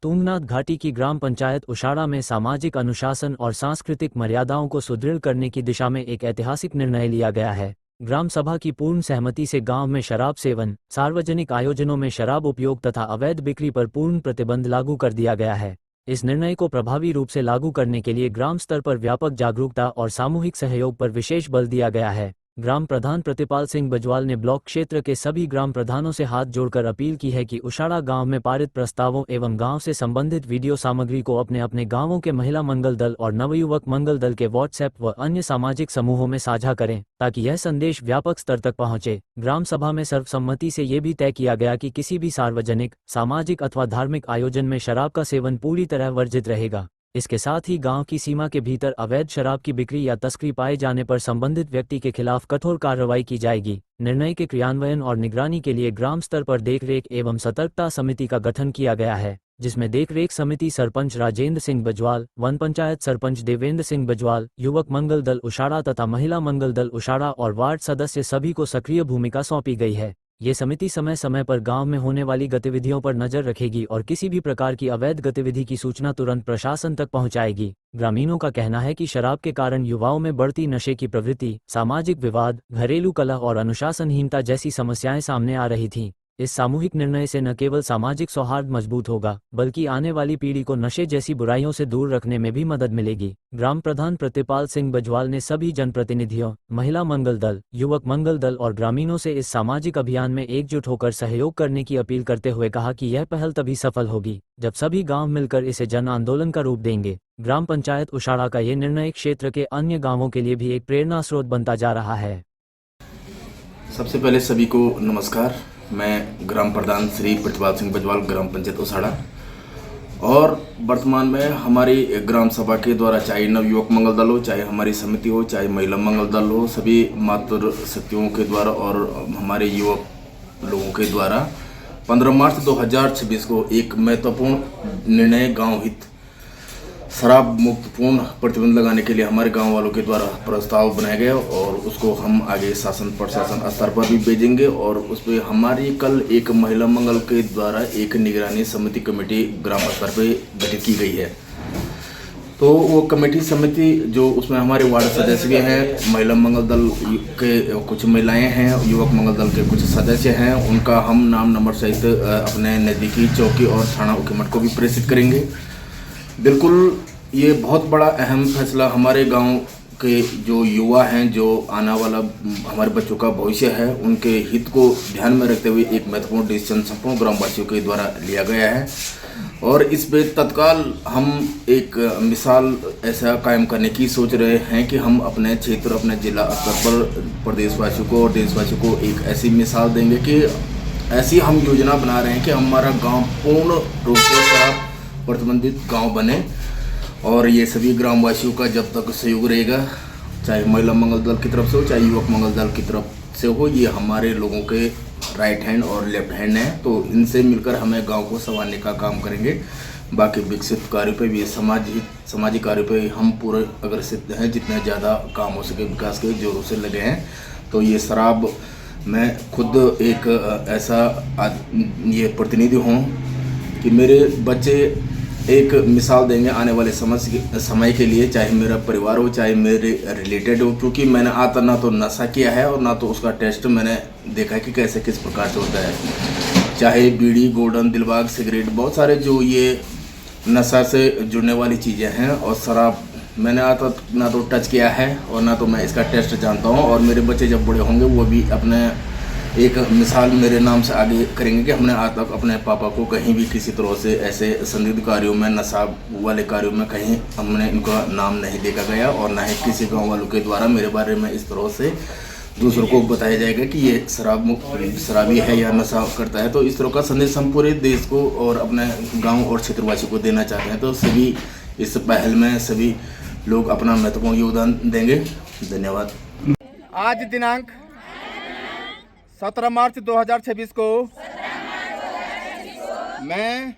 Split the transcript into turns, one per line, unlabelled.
तुंगनाथ घाटी की ग्राम पंचायत उशाड़ा में सामाजिक अनुशासन और सांस्कृतिक मर्यादाओं को सुदृढ़ करने की दिशा में एक ऐतिहासिक निर्णय लिया गया है। ग्राम सभा की पूर्ण सहमति से गांव में शराब सेवन, सार्वजनिक आयोजनों में शराब उपयोग तथा अवैध बिक्री पर पूर्ण प्रतिबंध लागू कर दिया गया है। इस निर्णय को प्रभावी रूप से लागू करने के लिए ग्राम स्तर पर व्यापक जागरूकता और सामूहिक सहयोग पर विशेष बल दिया गया है। ग्राम प्रधान प्रतिपाल सिंह बजवाल ने ब्लॉक क्षेत्र के सभी ग्राम प्रधानों से हाथ जोड़कर अपील की है कि उशाड़ा गांव में पारित प्रस्तावों एवं गांव से संबंधित वीडियो सामग्री को अपने अपने गांवों के महिला मंगल दल और नवयुवक मंगल दल के व्हाट्सएप व अन्य सामाजिक समूहों में साझा करें, ताकि यह संदेश व्यापक स्तर तक पहुंचे। ग्राम सभा में सर्वसम्मति से ये भी तय किया गया कि किसी भी सार्वजनिक, सामाजिक अथवा धार्मिक आयोजन में शराब का सेवन पूरी तरह वर्जित रहेगा। इसके साथ ही गांव की सीमा के भीतर अवैध शराब की बिक्री या तस्करी पाए जाने पर संबंधित व्यक्ति के खिलाफ कठोर कार्रवाई की जाएगी। निर्णय के क्रियान्वयन और निगरानी के लिए ग्राम स्तर पर देखरेख एवं सतर्कता समिति का गठन किया गया है, जिसमें देखरेख समिति सरपंच राजेंद्र सिंह बजवाल, वन पंचायत सरपंच देवेंद्र सिंह बजवाल, युवक मंगल दल उशाड़ा तथा महिला मंगल दल उशाड़ा और वार्ड सदस्य सभी को सक्रिय भूमिका सौंपी गई है। ये समिति समय समय पर गांव में होने वाली गतिविधियों पर नजर रखेगी और किसी भी प्रकार की अवैध गतिविधि की सूचना तुरंत प्रशासन तक पहुंचाएगी। ग्रामीणों का कहना है कि शराब के कारण युवाओं में बढ़ती नशे की प्रवृत्ति, सामाजिक विवाद, घरेलू कलह और अनुशासनहीनता जैसी समस्याएं सामने आ रही थीं। इस सामूहिक निर्णय से न केवल सामाजिक सौहार्द मजबूत होगा, बल्कि आने वाली पीढ़ी को नशे जैसी बुराइयों से दूर रखने में भी मदद मिलेगी। ग्राम प्रधान प्रतिपाल सिंह बजवाल ने सभी जनप्रतिनिधियों, महिला मंगल दल, युवक मंगल दल और ग्रामीणों से इस सामाजिक अभियान में एकजुट होकर सहयोग करने की अपील करते हुए कहा कि यह पहल तभी सफल होगी जब सभी गांव मिलकर इसे जन आंदोलन का रूप देंगे। ग्राम पंचायत उशाड़ा का ये निर्णय क्षेत्र के अन्य गांवों के लिए भी एक प्रेरणा स्रोत बनता जा रहा है।
सबसे पहले सभी को नमस्कार। मैं ग्राम प्रधान श्री प्रतिपाल सिंह बजवाल, ग्राम पंचायत उशाड़ा। और वर्तमान में हमारी ग्राम सभा के द्वारा, चाहे नवयुवक मंगल दल हो, चाहे हमारी समिति हो, चाहे महिला मंगल दल हो, सभी मातृ शक्तियों के द्वारा और हमारे युवक लोगों के द्वारा 15 मार्च 2026 को एक महत्वपूर्ण निर्णय गांव हित शराब मुक्त पूर्ण प्रतिबंध लगाने के लिए हमारे गांव वालों के द्वारा प्रस्ताव बनाया गया और उसको हम आगे शासन प्रशासन स्तर पर भी भेजेंगे। और उस पर हमारी कल एक महिला मंगल के द्वारा एक निगरानी समिति कमेटी ग्राम स्तर पर गठित की गई है। तो वो कमेटी समिति जो उसमें हमारे वार्ड सदस्य भी हैं, महिला मंगल दल के कुछ महिलाएं हैं, युवक मंगल दल के कुछ सदस्य हैं, उनका हम नाम नंबर सहित अपने नज़दीकी चौकी और थाना उकीमठ को भी प्रेषित करेंगे। बिल्कुल ये बहुत बड़ा अहम फैसला हमारे गांव के जो युवा हैं, जो आने वाला हमारे बच्चों का भविष्य है, उनके हित को ध्यान में रखते हुए एक महत्वपूर्ण डिसीजन संपूर्ण ग्रामवासियों के द्वारा लिया गया है। और इस पे तत्काल हम एक मिसाल ऐसा कायम करने की सोच रहे हैं कि हम अपने क्षेत्र, अपने जिला स्तर पर प्रदेशवासियों को और देशवासियों को एक ऐसी मिसाल देंगे कि ऐसी हम योजना बना रहे हैं कि हमारा गाँव पूर्ण रूप से शराब प्रतिबंधित गांव बने। और ये सभी ग्रामवासियों का जब तक सहयोग रहेगा, चाहे महिला मंगल दल की तरफ से हो, चाहे युवक मंगल दल की तरफ से हो, ये हमारे लोगों के राइट हैंड और लेफ्ट हैंड हैं। तो इनसे मिलकर हमें गांव को संवारने का काम करेंगे। बाकी विकसित कार्यों पे भी, सामाजिक कार्यों पे हम पूरे अग्रसित हैं, जितने ज़्यादा काम हो सके विकास के जोरों से लगे हैं। तो ये शराब, मैं खुद एक ऐसा ये प्रतिनिधि हूँ कि मेरे बच्चे एक मिसाल देंगे आने वाले समय के लिए, चाहे मेरा परिवार हो, चाहे मेरे रिलेटेड हो, क्योंकि मैंने आता ना तो नशा किया है और ना तो उसका टेस्ट मैंने देखा है कि कैसे किस प्रकार से होता है। चाहे बीड़ी, गोल्डन, दिलबाग, सिगरेट, बहुत सारे जो ये नशा से जुड़ने वाली चीज़ें हैं, और शराब मैंने आता ना तो टच किया है और ना तो मैं इसका टेस्ट जानता हूँ। और मेरे बच्चे जब बड़े होंगे वो भी अपने एक मिसाल मेरे नाम से आगे करेंगे कि हमने आज तक अपने पापा को कहीं भी किसी तरह से ऐसे संदिग्ध कार्यों में, नशा वाले कार्यों में कहीं हमने इनका नाम नहीं देखा गया, और ना ही किसी गांव वालों के द्वारा मेरे बारे में इस तरह से दूसरों को बताया जाएगा कि ये शराबी है या नशा करता है। तो इस तरह का संदेश हम पूरे देश को और अपने गाँव और क्षेत्रवासियों को देना चाहते हैं। तो सभी इस पहल में सभी लोग अपना महत्वपूर्ण योगदान देंगे। धन्यवाद।
आज दिनांक 17 मार्च 2026 को मैं